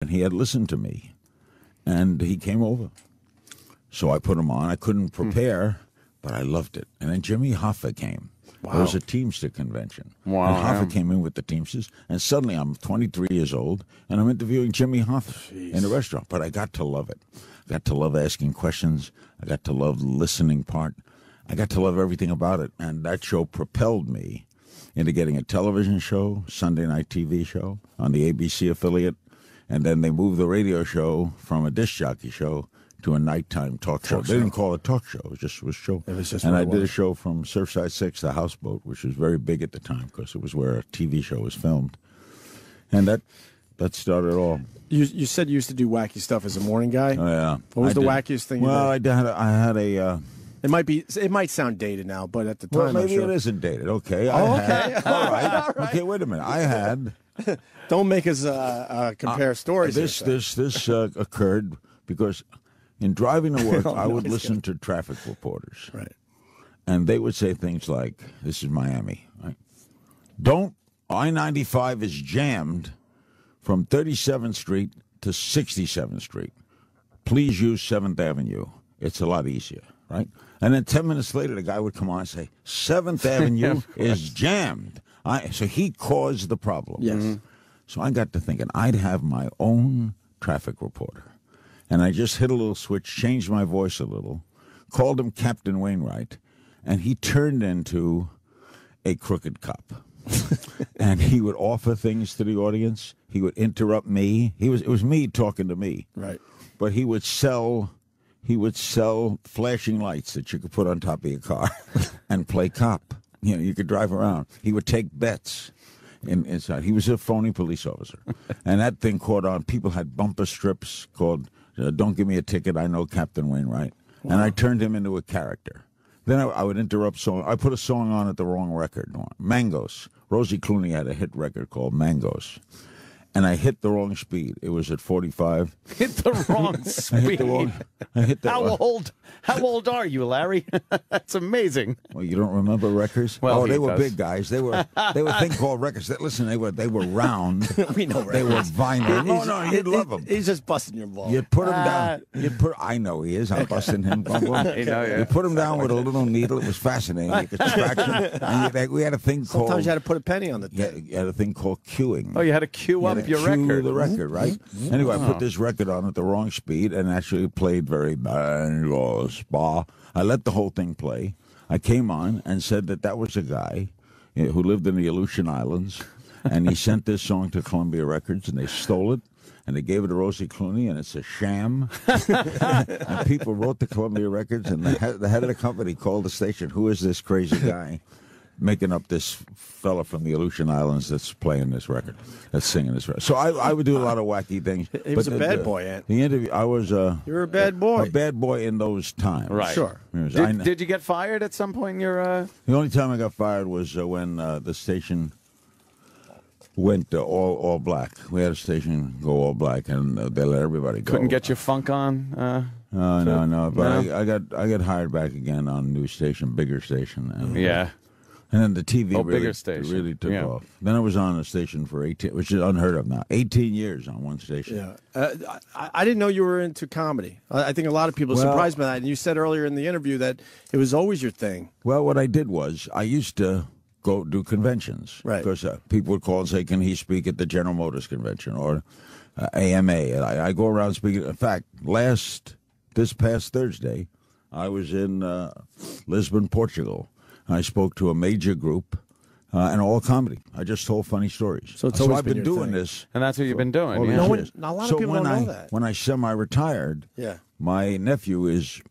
and he had listened to me, and he came over. So I put him on. I couldn't prepare, but I loved it. And then Jimmy Hoffa came. Wow. There was a Teamster convention. Wow. And Hoffa came in with the Teamsters, and suddenly I'm 23 years old, and I'm interviewing Jimmy Hoffa in a restaurant. But I got to love it. I got to love asking questions. I got to love the listening part. I got to love everything about it. And that show propelled me into getting a television show, Sunday night TV show on the ABC affiliate. And then they moved the radio show from a disc jockey show to a nighttime talk show. They didn't call it a talk show. It was just a show. And I did a show from Surfside 6, the houseboat, which was very big at the time because it was where a TV show was filmed. And that started it all. You said you used to do wacky stuff as a morning guy? Oh, yeah. What was the wackiest thing you did? Well, I had a... It might sound dated now, but at the time, maybe I'm sure it isn't dated. Okay. Okay. All right. Okay, wait a minute. I had... Don't make us compare stories. This occurred because in driving to work, I would listen to traffic reporters. Right. And they would say things like, this is Miami, right? I-95 is jammed from 37th Street to 67th Street. Please use 7th Avenue. It's a lot easier, right? And then 10 minutes later, the guy would come on and say, 7th Avenue is jammed. So he caused the problem. Yes. Mm-hmm. So I got to thinking, I'd have my own traffic reporter. And I just hit a little switch, changed my voice a little, called him Captain Wainwright, and he turned into a crooked cop. And he would offer things to the audience. He would interrupt me. It was me talking to me. Right. But he would sell flashing lights that you could put on top of your car and play cop. You could drive around. He would take bets inside. He was a phony police officer. And that thing caught on. People had bumper strips called Don't Give Me a Ticket, I Know Captain Wainwright. Wow. And I turned him into a character. Then I would interrupt song. I put a song on at the wrong record. Mangos. Rosie Clooney had a hit record called Mangos. And I hit the wrong speed. It was at 45. Hit the wrong speed. How old are you, Larry? That's amazing. Well, you don't remember records? Well, they were big guys. They were a thing called records. Listen, they were round. We know records. They were vinyl. No, you'd love them. He's just busting your balls. You put him down. I know he is. I'm busting him. You put him down with a little needle. It was fascinating. You could scratch him. And we had a thing called. Sometimes you had to put a penny on the thing. You had a thing called queuing. Oh, you had to queue up your record. The record, right? Anyway, I put this record on at the wrong speed and actually played very spa. I let the whole thing play. I came on and said that was a guy who lived in the Aleutian Islands, and he sent this song to Columbia Records, and they stole it, and they gave it to Rosie Clooney, and it's a sham. And people wrote to Columbia Records, and the head of the company called the station, who is this crazy guy making up this fella from the Aleutian Islands that's playing this record, that's singing this record. So I would do a lot of wacky things. He was a bad boy, Ant. The interview, I was you were a bad boy. A bad boy in those times. Right. Sure. Did you get fired at some point in your... The only time I got fired was when the station went all black. We had a station go all black, and they let everybody go. Couldn't get your funk on? No. But I got hired back again on a new station, bigger station. And, yeah. And then the TV really took off. Then I was on a station for 18, which is unheard of now. 18 years on one station. Yeah, I didn't know you were into comedy. I think a lot of people are surprised by that. And you said earlier in the interview that it was always your thing. Well, what I did was I used to go do conventions. Right. Because people would call and say, can he speak at the General Motors convention or AMA? And I go around speaking. In fact, this past Thursday, I was in Lisbon, Portugal. I spoke to a major group, and all comedy. I just told funny stories. So I've been doing this. And that's what you've been doing. Yeah. A lot of people don't know that. When I semi-retired, my nephew is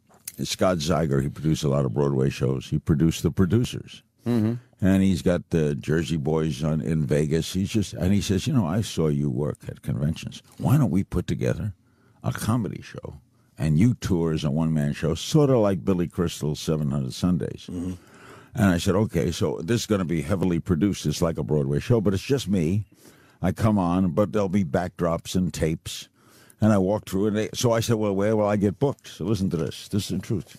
Scott Zeiger. He produced a lot of Broadway shows. He produced The Producers. Mm-hmm. And he's got the Jersey Boys in Vegas. He says, I saw you work at conventions. Why don't we put together a comedy show? And you tour as a one-man show, sort of like Billy Crystal's 700 Sundays. Mm-hmm. And I said, okay, so this is going to be heavily produced. It's like a Broadway show, but it's just me. I come on, but there'll be backdrops and tapes. And I walk through, so I said, well, where will I get booked? So listen to this. This is the truth.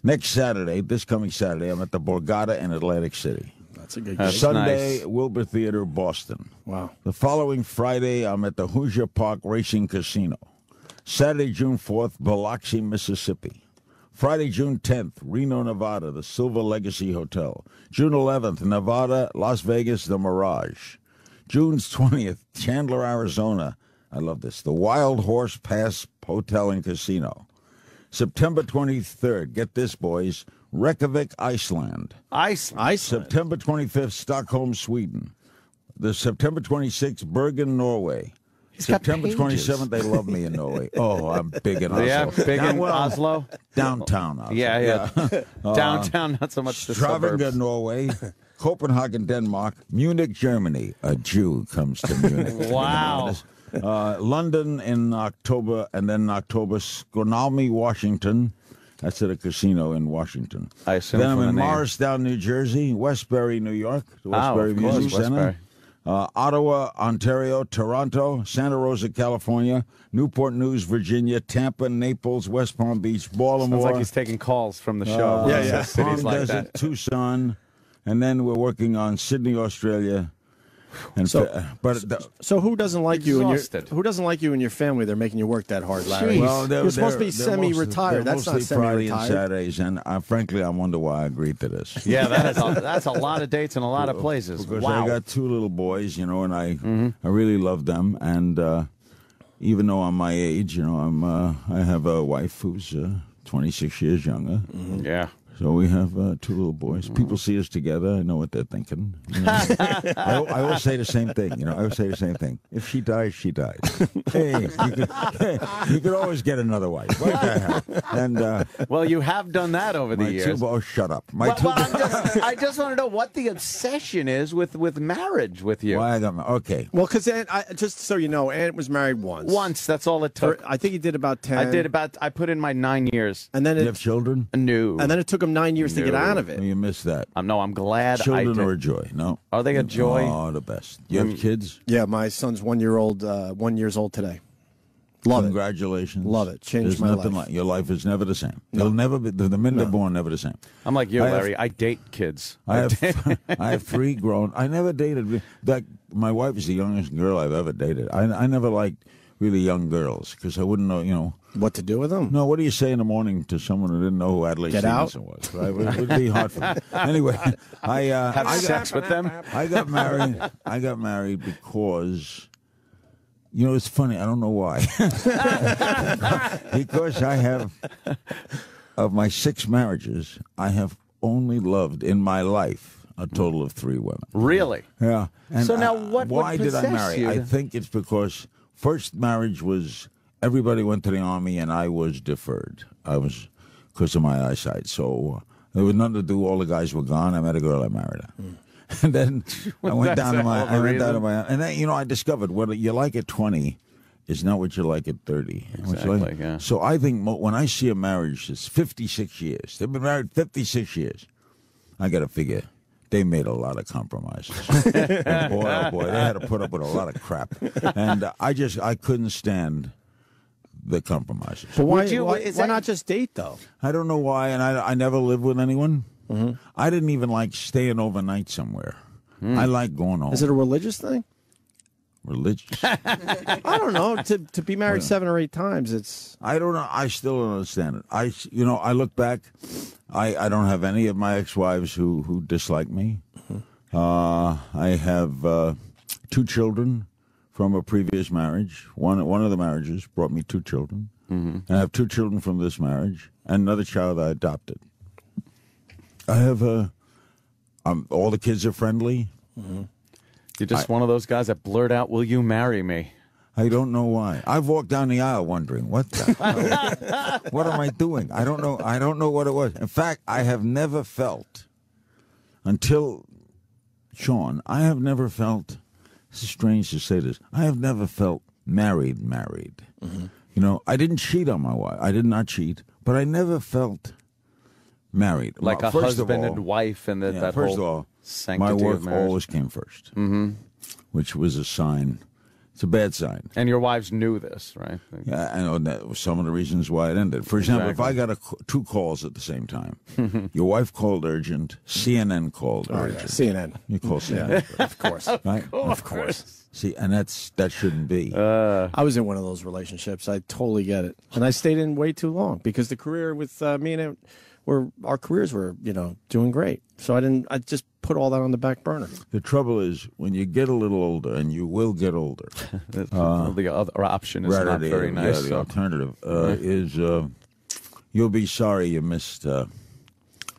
This coming Saturday, I'm at the Borgata in Atlantic City. That's a good That's gig. Sunday, nice. Wilbur Theater, Boston. Wow. The following Friday, I'm at the Hoosier Park Racing Casino. Saturday, June 4th, Biloxi, Mississippi. Friday, June 10th, Reno, Nevada, the Silver Legacy Hotel. June 11th, Nevada, Las Vegas, the Mirage. June 20th, Chandler, Arizona. I love this. The Wild Horse Pass Hotel and Casino. September 23rd, get this, boys, Reykjavik, Iceland. Iceland. September 25th, Stockholm, Sweden. The September 26th, Bergen, Norway. got September pages. 27th, they love me in Norway. Oh, I'm big in Oslo. Yeah, big in Well, Oslo. Downtown Oslo. Yeah. Downtown, not so much the Stavanger, suburbs. Norway. Copenhagen, Denmark. Munich, Germany. A Jew comes to Munich. Wow. London in October, and then October, Snoqualmie, Washington. That's at a casino in Washington. I assume Then I'm from the in name. Morristown, New Jersey, Westbury, New York, the Westbury of course, Music Center. Westbury. Ottawa, Ontario, Toronto, Santa Rosa, California, Newport News, Virginia, Tampa, Naples, West Palm Beach, Baltimore. Sounds like he's taking calls from the show. Yeah. Palm Cities like Desert, that. Tucson, and then we're working on Sydney, Australia. And So- but So who doesn't like you Exhausted. who doesn't like you and your family? They're making you work that hard, Larry. Jeez. You're supposed to be they're mostly- semi-retired. they're That's not mostly Friday and semi-retired. Saturdays, and frankly, I wonder why I agreed to this. Yeah, that's a lot of dates in a lot of places. Because Wow. I got two little boys, and I really love them, and even though I'm my age, I have a wife who's 26 years younger. Yeah. So we have two little boys. People see us together. I know what they're thinking. I always say the same thing. I always say the same thing. If she dies, she dies. Hey, you could always get another wife. What the hell? And Well, you have done that over the my years. two boys, shut up. Well, I just want to know what the obsession is with marriage with you. Why I got my okay. Well, because just so you know, Ant was married once. Once, that's all it took. I think he did about 10. I put in my 9 years. And then You have children? No. and then it took him 9 years to get No. out of it. You missed that. No, I'm glad Children I did. are a joy. No. Are they a joy? Oh, the best. You have kids? Yeah, my son's 1 year old. 1 year old today. Love it. Congratulations. Love it. Changed There's my nothing life. like your life is never the same. You'll never be the minute they're born, never the same. I'm like you, I have- Larry. I date kids. I have three grown. I never dated. My wife is the youngest girl I've ever dated. I never liked really young girls because I wouldn't know. What to do with them? No, what do you say in the morning to someone who didn't know who Adlai Get out? Stevenson was? Right? It would be hard for me. Anyway, Have sex with them. I got married. I got married because, it's funny. I don't know why. Because I have, of my 6 marriages, I have only loved in my life a total of 3 women. Really? Yeah. And So now what would why did I possess marry? you I to- think it's because first marriage was everybody went to the army and I was deferred. I was because of my eyesight. So there was nothing to do. All the guys were gone. I met a girl. I married her. And then I went down to my. And then I discovered what you like at 20 is not what you like at 30. Exactly, yeah. So I think when I see a marriage that's 56 years, they've been married 56 years, I got to figure they made a lot of compromises. And boy, oh boy, they had to put up with a lot of crap. And I couldn't stand the compromises. But why, Would you- why, is why that- not just date, though? I don't know why, and I never lived with anyone. I didn't even like staying overnight somewhere. I like going home. Is it a religious thing? Religious? I don't know. To be married 7 or 8 times, it's... I don't know. I still don't understand it. I look back. I don't have any of my ex-wives who dislike me. I have 2 children from a previous marriage. One of the marriages brought me 2 children. And I have 2 children from this marriage, and another child I adopted. I have all the kids are friendly. You're just one of those guys that blurt out, "Will you marry me?" I don't know why. I've walked down the aisle wondering what am I doing? I don't know. I don't know what it was. In fact, I have never felt until Sean. I have never felt. This is strange to say this. I have never felt married. I didn't cheat on my wife. I did not cheat, but I never felt married. Like a First of husband all, and wife, and that first whole of all, sanctity my work of marriage. always came first, which was a sign It's a bad sign. And your wives knew this, right? Yeah, I know that was some of the reasons why it ended. For example, if I got two calls at the same time, your wife called urgent, CNN called urgent. Yeah, CNN. You call CNN. Yeah, of course. Right? Of course. See, and that shouldn't be. I was in one of those relationships. I totally get it. And I stayed in way too long because the career with me and our careers were, doing great. So I just put all that on the back burner. The trouble is, when you get a little older, and you will get older, the other option is not very nice. Yeah, the alternative is you'll be sorry you missed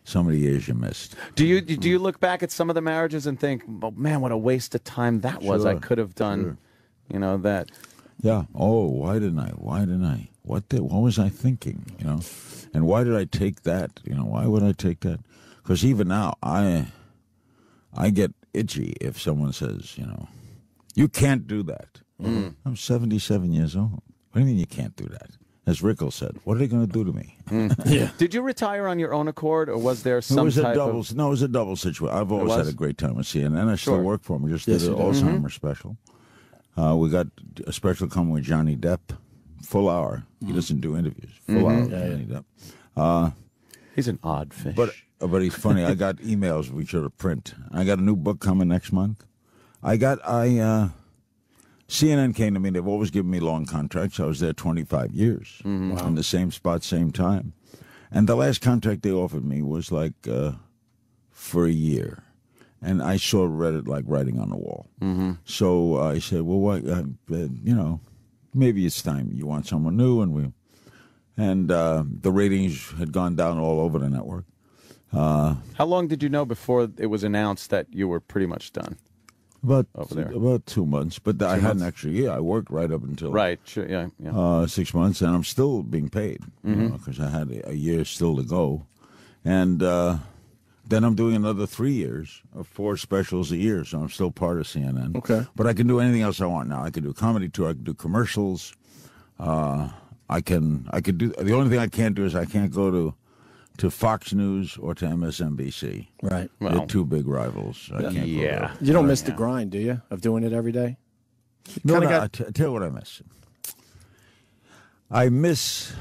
some of the years you missed. Do you look back at some of the marriages and think, oh, man, what a waste of time that was? I could have done, that. Yeah. Oh, why didn't I? What was I thinking? And why did I take that? Why would I take that? Because even now, I get itchy if someone says, you can't do that. I'm 77 years old. What do you mean you can't do that? As Rickles said, what are they going to do to me? Yeah. Did you retire on your own accord, or was there some No, it of... was a double situation. I've always had a great time with CNN. I still work for them. We just did an Alzheimer's special. We got a special coming with Johnny Depp. Full hour. He doesn't do interviews. Full hour with Johnny Depp. He's an odd fish. But he's funny. I got emails we should have print. I got a new book coming next month. CNN came to me. They've always given me long contracts. I was there 25 years in the same spot, same time. And the last contract they offered me was like for a year. And I read it like writing on the wall. So I said, well, what, maybe it's time. You want someone new? And the ratings had gone down all over the network. How long did you know before it was announced that you were pretty much done? About 2 months, but I hadn't actually. Yeah, I worked right up until 6 months, and I'm still being paid because I had a year still to go, and then I'm doing another 3 years of 4 specials a year, so I'm still part of CNN. Okay, but I can do anything else I want now. I can do comedy tour. I can do commercials. I could do. The only thing I can't do is I can't go to Fox News or to MSNBC. Right. Well, they're two big rivals. I can't go there. You don't miss the grind, do you, of doing it every day? I tell you what I miss. I miss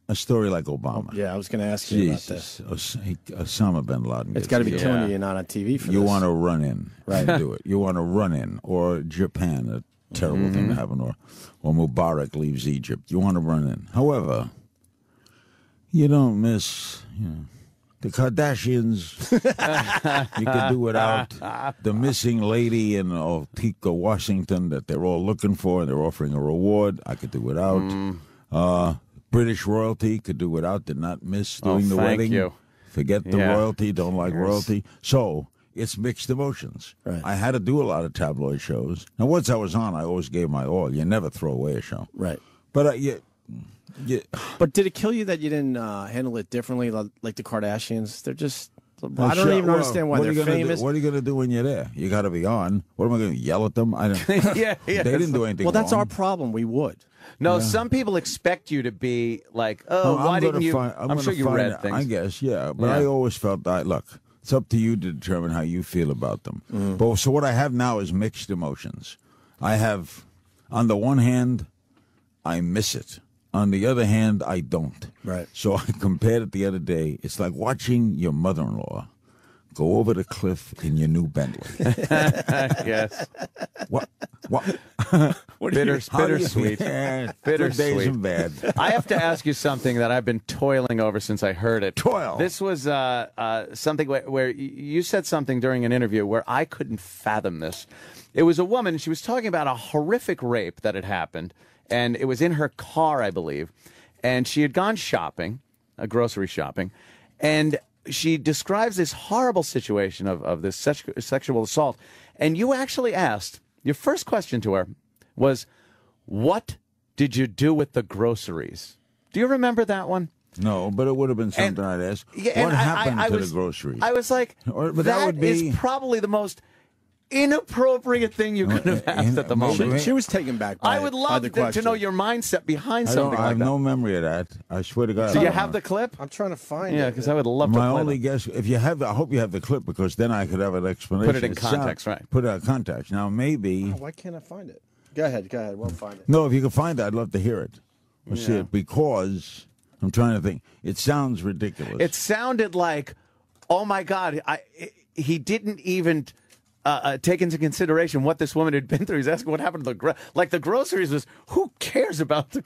a story like Obama. Yeah, I was going to ask you about this. Osama bin Laden. It's got to be killing you. You're not on TV for this. You want to run in and do it. You want to run in. Or Japan, a terrible thing to happen. Or Mubarak leaves Egypt. You want to run in. However, you don't miss, the Kardashians. You could do without the missing lady in Topeka, Washington that they're all looking for and they're offering a reward. I could do without. British royalty could do without. Did not miss doing the wedding. You. Forget the royalty. Don't like royalty. So it's mixed emotions. Right. I had to do a lot of tabloid shows. Now, once I was on, I always gave my all. You never throw away a show. Right. But But did it kill you that you didn't handle it differently, like the Kardashians? They're just. I don't even understand why they're famous. What are you going to do when you're there? You got to be on. What am I going to yell at them? I don't. They didn't do anything. Well, that's wrong. our problem. We would. No, some people expect you to be like, why didn't you? I'm sure you read things. I guess, yeah. But I always felt that, look, it's up to you to determine how you feel about them. But so what I have now is mixed emotions. I have, on the one hand, I miss it. On the other hand, I don't. Right. So I compared it the other day. It's like watching your mother-in-law go over the cliff in your new Bentley. Yes. What? Bittersweet. Yeah, bittersweet. Good days and bad. I have to ask you something that I've been toiling over since I heard it. Toil. This was something where you said something during an interview where I couldn't fathom this. It was a woman. She was talking about a horrific rape that had happened, and it was in her car, I believe. And she had gone shopping, grocery shopping, and she describes this horrible situation of this sexual assault. And you actually asked, your first question to her was, what did you do with the groceries? Do you remember that one? No, but it would have been something I'd ask. What happened to the groceries? I was like, that is probably the most inappropriate thing you could have asked at the moment. She was taken back by I would love to know your mindset behind something like that. I have no memory of that. I swear to God. Do you have the clip? I'm trying to find it. Yeah, because I would love to play My only guess, if you have, I hope you have the clip, because then I could have an explanation. Put it in context, right? Put it in context. Now, maybe... Why can't I find it? Go ahead. We'll find it. No, if you can find it, I'd love to hear it. Or see it, because I'm trying to think. It sounds ridiculous. It sounded like, oh my God, he didn't even take into consideration what this woman had been through. He's asking what happened to the groceries was, who cares about the